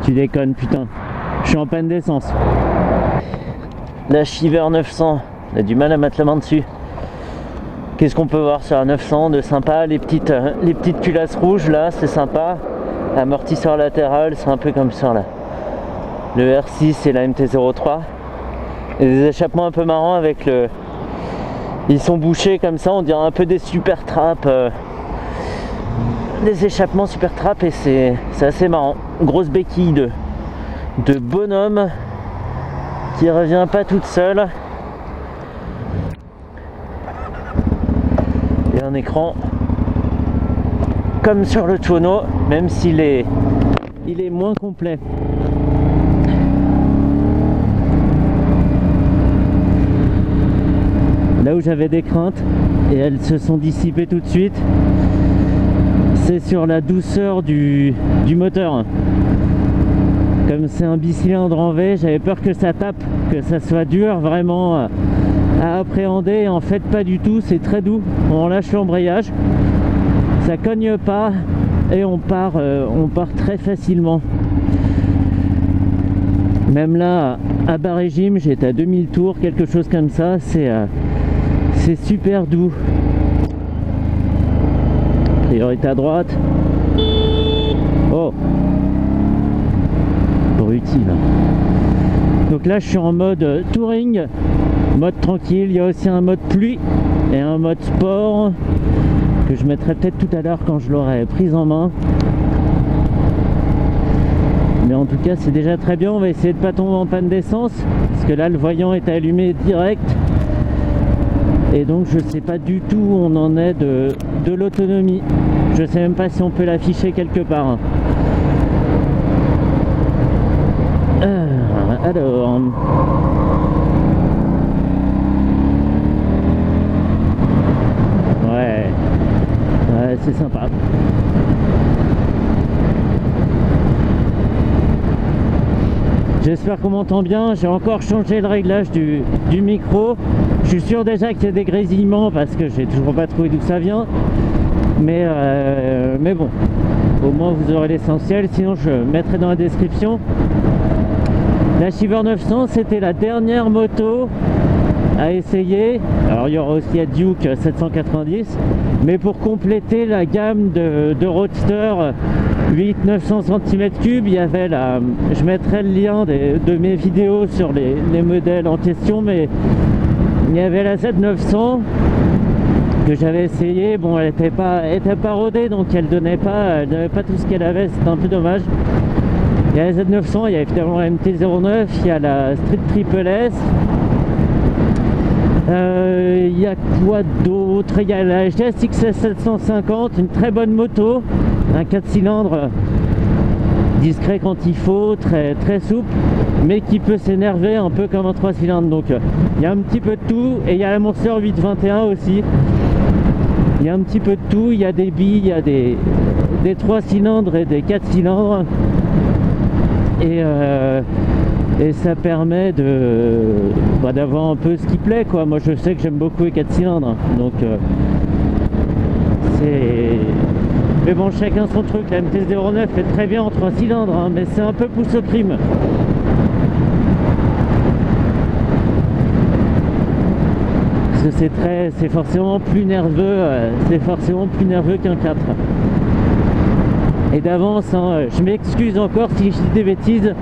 Tu déconnes, putain. Je suis en panne d'essence. La Shiver 900, on a du mal à mettre la main dessus. Qu'est-ce qu'on peut voir sur la 900 de sympa? Les petites culasses rouges là, c'est sympa. Amortisseur latéral, c'est un peu comme sur le R6 et la MT-03. Et des échappements un peu marrants avec le... Ils sont bouchés comme ça, on dirait un peu des super trappes. Des échappements super trappes et c'est assez marrant. Grosse béquille de bonhomme qui revient pas toute seule. Et un écran comme sur le tonneau, même s'il est moins complet. Là où j'avais des craintes, et elles se sont dissipées tout de suite, c'est sur la douceur du moteur. Comme c'est un bicylindre en V, j'avais peur que ça tape, que ça soit dur vraiment à appréhender. En fait pas du tout, c'est très doux. On lâche l'embrayage, ça cogne pas et on part très facilement. Même là à bas régime, j'étais à 2000 tours, quelque chose comme ça, c'est super doux. Priorité à droite. Oh, utile. Donc là je suis en mode touring, mode tranquille. Il y a aussi un mode pluie et un mode sport que je mettrai peut-être tout à l'heure quand je l'aurai prise en main. Mais en tout cas c'est déjà très bien. On va essayer de pas tomber en panne d'essence parce que là le voyant est allumé direct et donc je sais pas du tout où on en est de l'autonomie. Je sais même pas si on peut l'afficher quelque part. Alors, ouais, c'est sympa. J'espère qu'on m'entend bien. J'ai encore changé le réglage du micro. Je suis sûr déjà qu'il y a des grésillements parce que j'ai toujours pas trouvé d'où ça vient. Mais bon, au moins vous aurez l'essentiel. Sinon je mettrai dans la description. La Shiver 900, c'était la dernière moto à essayer. Alors il y aura aussi la Duke 790, mais pour compléter la gamme de Roadster 800-900 cm3, il y avait je mettrai le lien de mes vidéos sur les modèles en question, mais il y avait la Z900 que j'avais essayé. Bon, elle était pas rodée, donc elle donnait pas tout ce qu'elle avait, c'était un peu dommage. Il y a la Z900, il y a évidemment la MT-09, il y a la Street Triple S. Il y a quoi d'autre? Il y a la GS XS 750, une très bonne moto, un 4 cylindres discret quand il faut, très souple, mais qui peut s'énerver un peu comme un 3 cylindres. Donc il y a un petit peu de tout, et il y a la Monster 821 aussi. Il y a un petit peu de tout, il y a des billes, il y a des 3 cylindres et des 4 cylindres. Et ça permet d'avoir un peu ce qui plaît, quoi. Moi je sais que j'aime beaucoup les 4 cylindres, donc mais bon, chacun son truc. La MT-09 est très bien en 3 cylindres, hein, mais c'est un peu pouce au prime. Parce que c'est forcément plus nerveux, qu'un 4. Et d'avance, hein, je m'excuse encore si je dis des bêtises.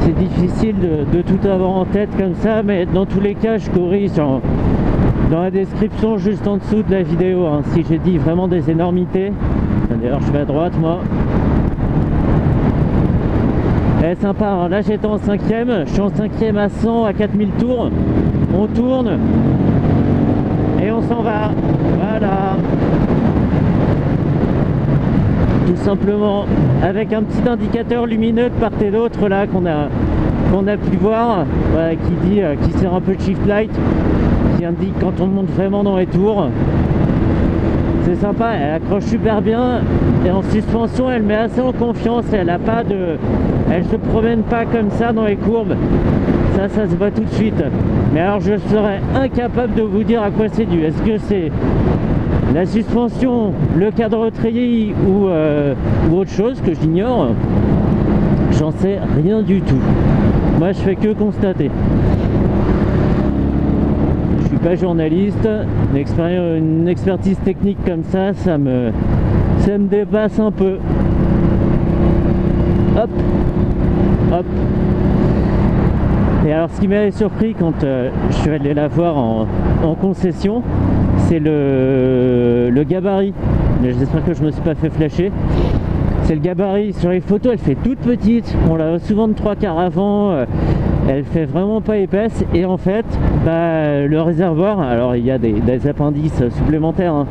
C'est difficile de tout avoir en tête comme ça, mais dans tous les cas, je corrige dans la description juste en dessous de la vidéo, hein, si j'ai dit vraiment des énormités. D'ailleurs, je vais à droite, moi. Elle est sympa, hein. Là j'étais en 5ème, je suis en 5ème à 100, à 4000 tours. On tourne et on s'en va. Voilà. Tout simplement, avec un petit indicateur lumineux de part et d'autre là qu'on a pu voir, voilà, qui sert un peu de shift light, qui indique quand on monte vraiment dans les tours. C'est sympa, elle accroche super bien et en suspension elle met assez en confiance, elle se promène pas comme ça dans les courbes, ça se voit tout de suite. Mais alors je serais incapable de vous dire à quoi c'est dû. Est-ce que c'est la suspension, le cadre treillis ou autre chose que j'ignore? j'en sais rien du tout. Moi je fais que constater. Je suis pas journaliste, une expertise technique comme ça me dépasse un peu. Hop, hop. Et alors ce qui m'avait surpris quand je suis allé la voir en concession, c'est le gabarit. J'espère que je me suis pas fait flasher. C'est le gabarit. Sur les photos, elle fait toute petite. On la voit souvent de 3/4 avant. Elle fait vraiment pas épaisse. Et en fait, bah, le réservoir, alors il y a des appendices supplémentaires, hein.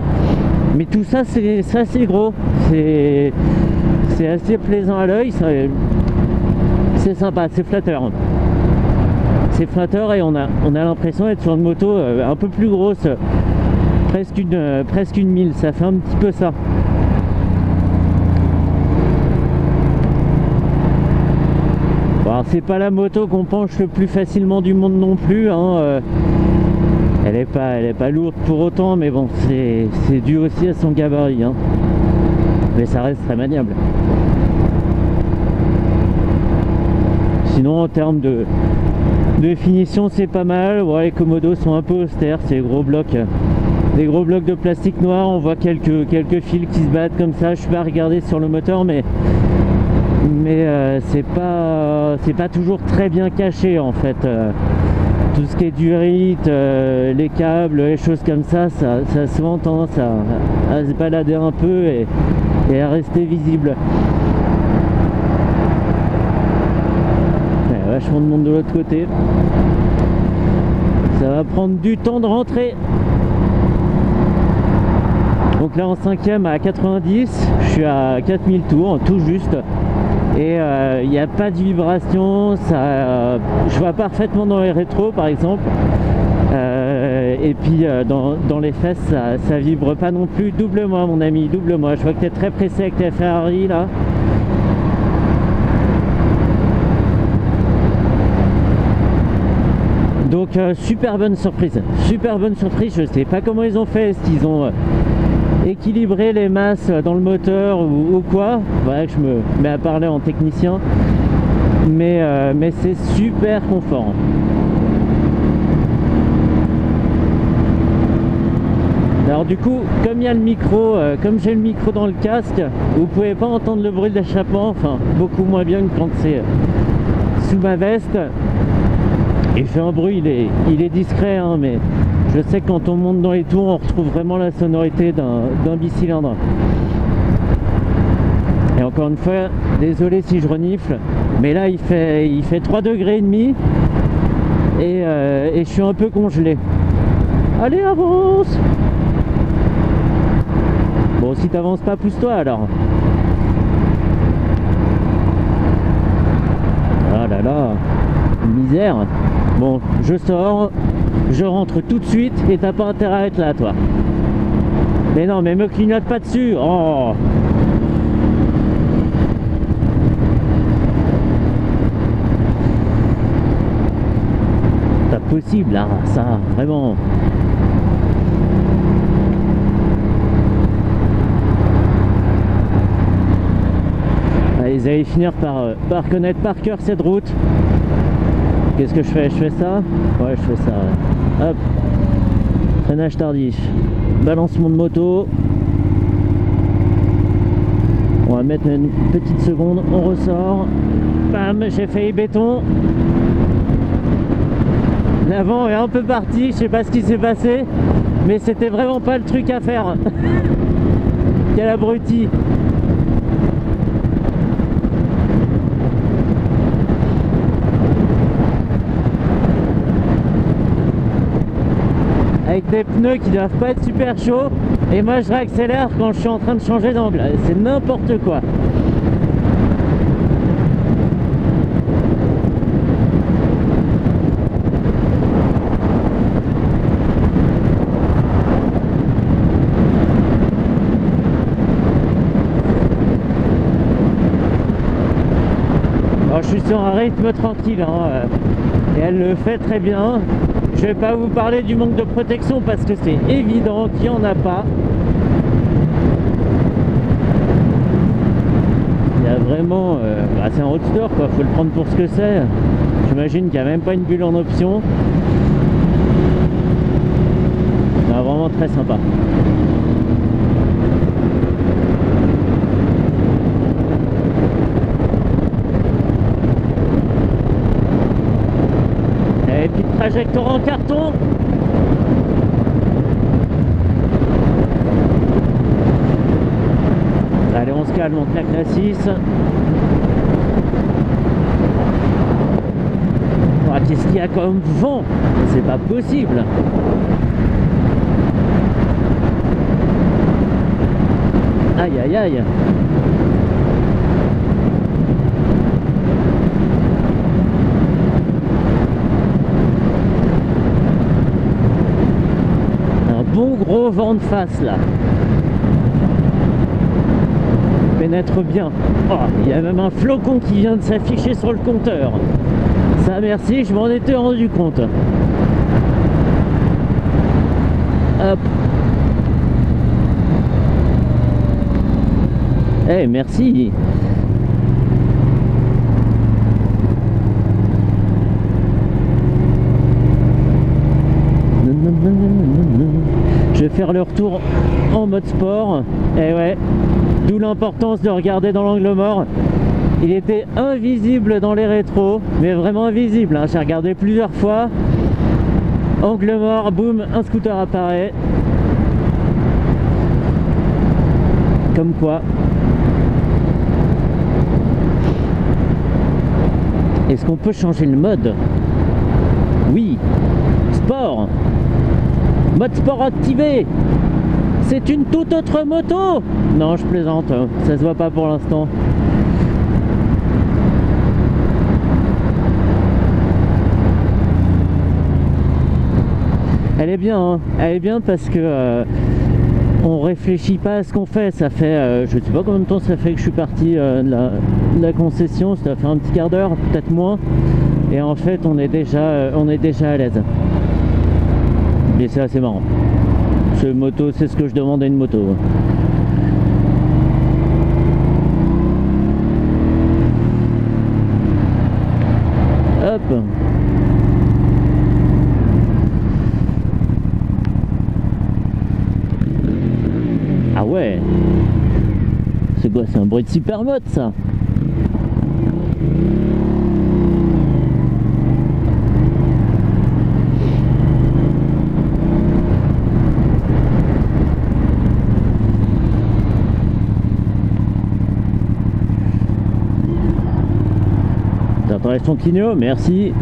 Mais tout ça, c'est assez gros. C'est assez plaisant à l'œil. C'est sympa, c'est flatteur. C'est flatteur et on a l'impression d'être sur une moto un peu plus grosse, presque une 1000, ça fait un petit peu ça. Bon, alors c'est pas la moto qu'on penche le plus facilement du monde non plus, hein. Elle est pas lourde pour autant, mais bon, c'est dû aussi à son gabarit, hein. Mais ça reste très maniable. Sinon en termes de finition, c'est pas mal. Ouais, les Komodo sont un peu austères, c'est des gros blocs de plastique noir. On voit quelques fils qui se battent comme ça. Je suis pas regardé sur le moteur, mais c'est pas toujours très bien caché en fait. Tout ce qui est durite, les câbles, les choses comme ça, ça a souvent tendance à se balader un peu et à rester visible. Vachement de monde de l'autre côté. Ça va prendre du temps de rentrer. Donc là en 5e à 90, je suis à 4000 tours, tout juste. Et il n'y a pas de vibration. Je vois parfaitement dans les rétros par exemple. Et puis dans les fesses, ça vibre pas non plus. Double-moi mon ami, double-moi. Je vois que tu es très pressé avec ta Ferrari là. Donc super bonne surprise, je sais pas comment ils ont fait, est-ce qu'ils ont équilibré les masses dans le moteur ou quoi. Voilà que je me mets à parler en technicien, mais c'est super confort. Alors du coup, comme il y a le micro, comme j'ai le micro dans le casque, vous pouvez pas entendre le bruit de l'échappement, enfin beaucoup moins bien que quand c'est sous ma veste. Il fait un bruit, il est discret, hein, mais je sais que quand on monte dans les tours, on retrouve vraiment la sonorité d'un bicylindre. Et encore une fois, désolé si je renifle, mais là il fait 3,5 degrés et je suis un peu congelé. Allez, avance! Bon, si t'avances pas, pousse-toi alors. Ah là là, misère. Bon, je sors, je rentre tout de suite et t'as pas intérêt à être là, toi. Mais non, mais me clignote pas dessus. Oh. C'est pas possible, là, ça, vraiment. Allez, ils allaient finir par connaître par cœur cette route. Qu'est-ce que je fais? Je fais ça? Ouais, je fais ça. Ouais. Hop. Freinage tardif. Balancement de moto. On va mettre une petite seconde. On ressort. Bam, j'ai failli béton. L'avant est un peu parti. Je sais pas ce qui s'est passé. Mais c'était vraiment pas le truc à faire. Quel abruti. Avec des pneus qui doivent pas être super chauds et moi je réaccélère quand je suis en train de changer d'angle, c'est n'importe quoi. Alors, je suis sur un rythme tranquille, hein, et elle le fait très bien. Je vais pas vous parler du manque de protection parce que c'est évident qu'il n'y en a pas. Il y a vraiment, bah, c'est un roadster quoi, faut le prendre pour ce que c'est. J'imagine qu'il n'y a même pas une bulle en option. Bah, vraiment très sympa. Et puis trajectoire en carton. Allez, on se calme, on claque la 6. Oh, qu'est-ce qu'il y a comme vent? C'est pas possible. Aïe aïe aïe. Un bon gros vent de face là. Pénètre bien. Oh, il y a même un flocon qui vient de s'afficher sur le compteur. Ça merci, je m'en étais rendu compte. Hop. Eh, merci. Je vais faire le retour en mode sport. Et ouais, d'où l'importance de regarder dans l'angle mort. Il était invisible dans les rétros, mais vraiment invisible, hein. J'ai regardé plusieurs fois. Angle mort, boum, un scooter apparaît. Comme quoi. Est-ce qu'on peut changer le mode? Oui. Sport. Mode sport activé. C'est une toute autre moto. Non, je plaisante, hein. Ça se voit pas pour l'instant. Elle est bien, hein. Elle est bien parce que on réfléchit pas à ce qu'on fait. Ça fait, je sais pas combien de temps ça fait que je suis parti de la concession. Ça fait un petit quart d'heure, peut-être moins. Et en fait, on est déjà à l'aise. Et c'est assez marrant. Ce moto, c'est ce que je demande à une moto. Hop. Ah ouais. C'est quoi? C'est un bruit de supermote ça. T'intéresse ton Kineo? Merci.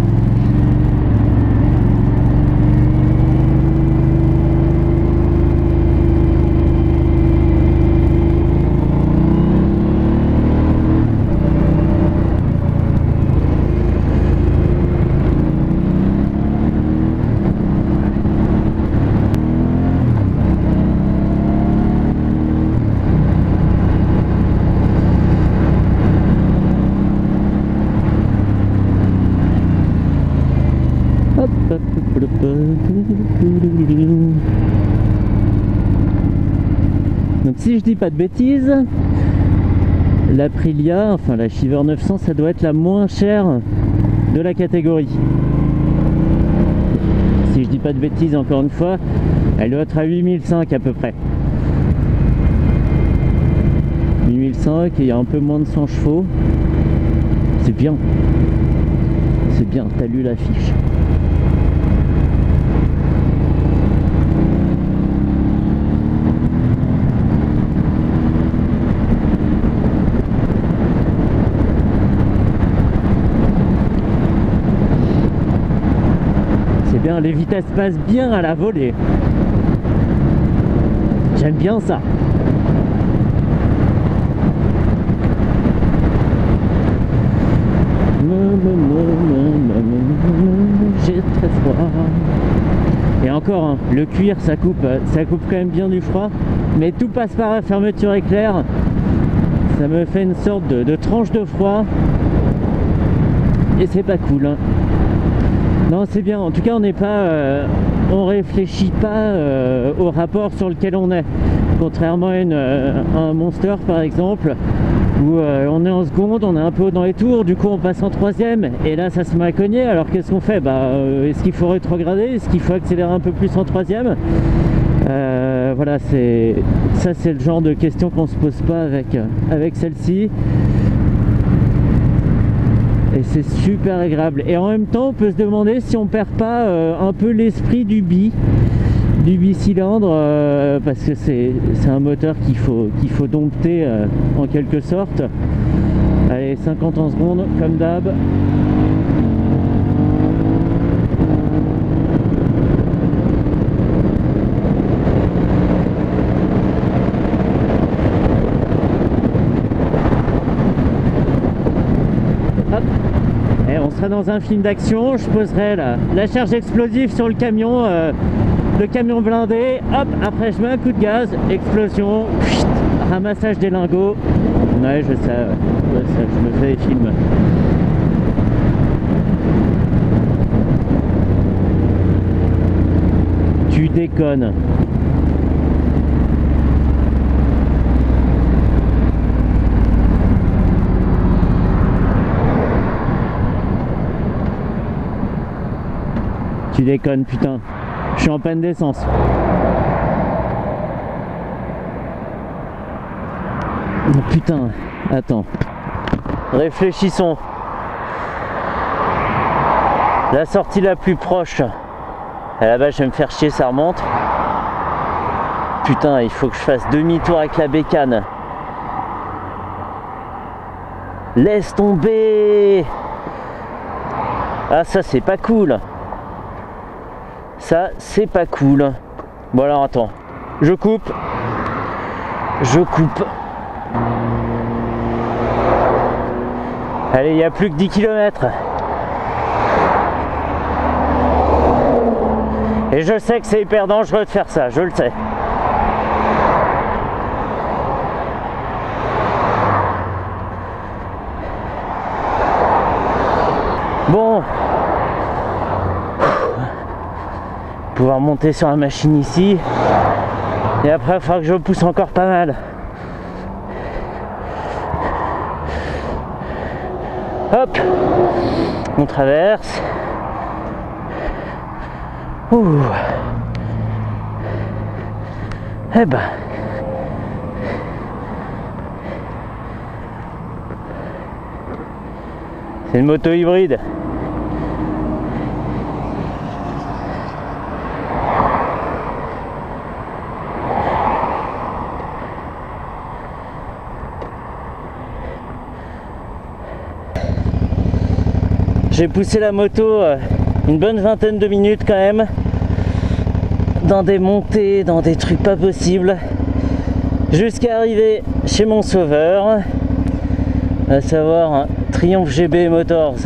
Donc si je dis pas de bêtises, l'Aprilia, enfin la Shiver 900, ça doit être la moins chère de la catégorie. Si je dis pas de bêtises, encore une fois, elle doit être à 8005 à peu près. 8005 et il y a un peu moins de 100 chevaux. C'est bien. C'est bien, t'as lu l'affiche. Bien, les vitesses passent bien à la volée. J'aime bien ça. J'ai très froid. Et encore, hein, le cuir, ça coupe quand même bien du froid. Mais tout passe par la fermeture éclair. Ça me fait une sorte de tranche de froid. Et c'est pas cool, hein. Non, c'est bien. En tout cas, on n'est pas, on réfléchit pas au rapport sur lequel on est. Contrairement à un Monster, par exemple, où on est en seconde, on est un peu dans les tours, du coup on passe en troisième et là ça se met à cogner. Alors qu'est-ce qu'on fait? Est-ce qu'il faut rétrograder? Est-ce qu'il faut accélérer un peu plus en troisième? Voilà, c'est le genre de questions qu'on se pose pas avec celle-ci. Et c'est super agréable. Et en même temps, on peut se demander si on perd pas un peu l'esprit du bicylindre, parce que c'est un moteur qu'il faut dompter en quelque sorte. Allez, 50 en seconde, comme d'hab. Et on sera dans un film d'action, je poserai la charge explosive sur le camion blindé, hop, après je mets un coup de gaz, explosion, pfft, ramassage des lingots. Ouais, je sais, je me fais des films. Tu déconnes. Tu déconnes, putain. Je suis en panne d'essence. Oh, putain, attends. Réfléchissons. La sortie la plus proche. À la base, je vais me faire chier, ça remonte. Putain, il faut que je fasse demi-tour avec la bécane. Laisse tomber. Ah, ça, c'est pas cool. Ça, c'est pas cool. Bon, alors, attends. Je coupe. Allez, il n'y a plus que 10 km. Et je sais que c'est hyper dangereux de faire ça, je le sais. Bon. Pouvoir monter sur la machine ici. Et après, il faudra que je pousse encore pas mal. Hop, on traverse. Ouh. Eh ben. C'est une moto hybride. J'ai poussé la moto une bonne vingtaine de minutes quand même, dans des montées, dans des trucs pas possibles, jusqu'à arriver chez mon sauveur, à savoir un Triumph GB Motors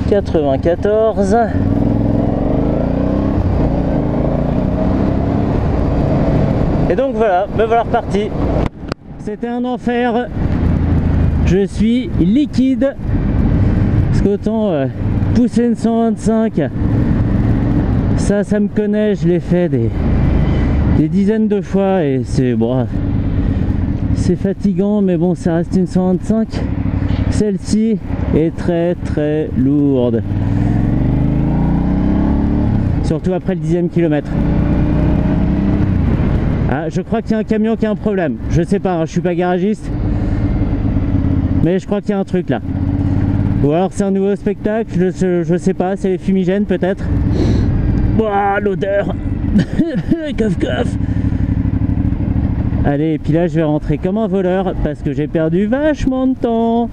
94. Et donc voilà, me voilà reparti. C'était un enfer, je suis liquide. Parce qu'autant pousser une 125, ça me connaît, je l'ai fait des dizaines de fois et c'est bon, c'est fatigant, mais bon, ça reste une 125. Celle-ci est très très lourde, surtout après le 10e kilomètre. Ah, je crois qu'il y a un camion qui a un problème, je sais pas, hein, je suis pas garagiste, mais je crois qu'il y a un truc là. Ou alors c'est un nouveau spectacle, je sais pas, c'est les fumigènes peut-être. Ouah, l'odeur. Coff coff. Allez, et puis là je vais rentrer comme un voleur parce que j'ai perdu vachement de temps.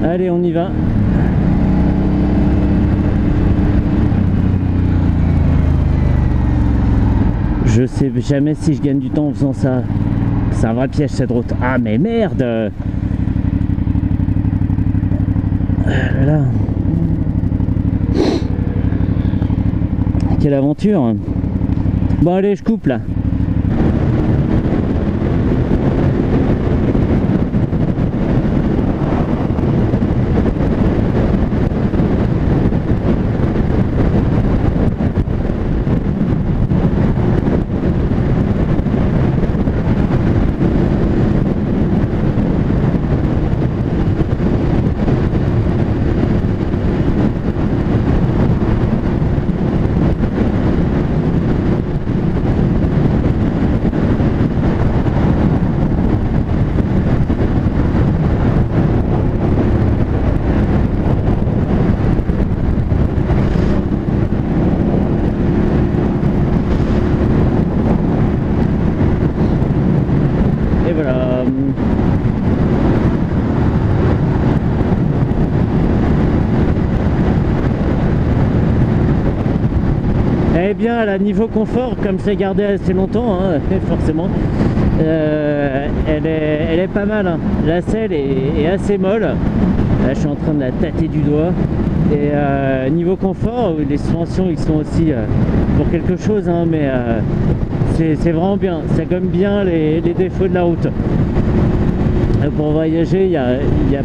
Allez, on y va. Je sais jamais si je gagne du temps en faisant ça. C'est un vrai piège cette route. Ah mais merde. Ah là là. Quelle aventure. Bon allez, je coupe là. Eh bien, là, niveau confort, comme c'est gardé assez longtemps, hein, forcément, elle est pas mal. Hein. La selle est assez molle. Là, je suis en train de la tâter du doigt. Et niveau confort, les suspensions, ils sont aussi pour quelque chose, hein, mais c'est vraiment bien. Ça gomme bien les défauts de la route. Pour voyager, il n'y a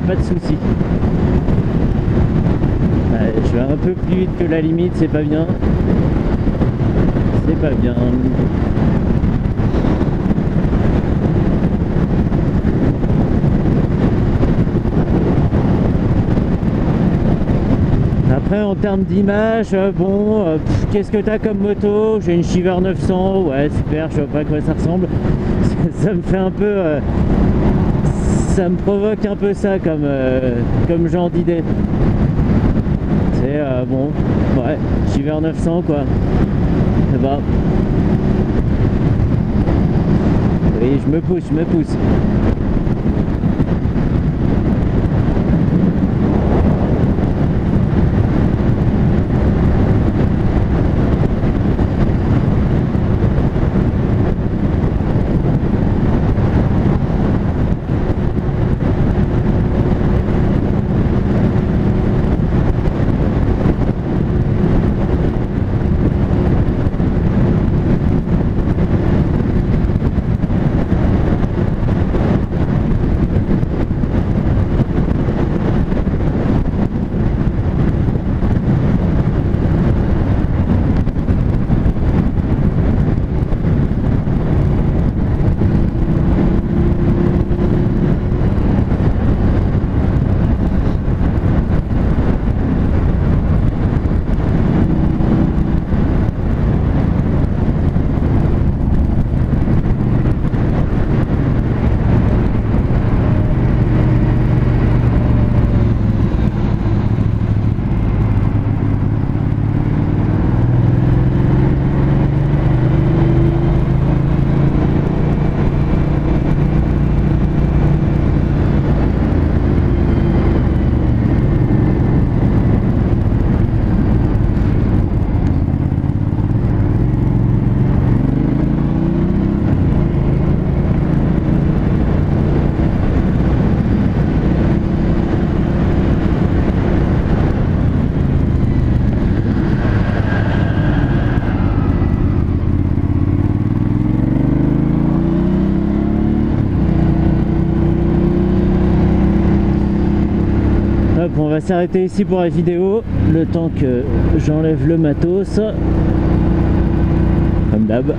pas de souci. Je vais un peu plus vite que la limite, c'est pas bien. C'est pas bien. Après, en termes d'image, bon, qu'est-ce que t'as comme moto? J'ai une Shiver 900, ouais, super, je vois pas à quoi ça ressemble. Ça me fait un peu... ça me provoque un peu ça comme genre d'idée. C'est bon, ouais, Shiver 900 quoi. Et bah. Oui, je me pousse. Hop, on va s'arrêter ici pour la vidéo, le temps que j'enlève le matos, comme d'hab.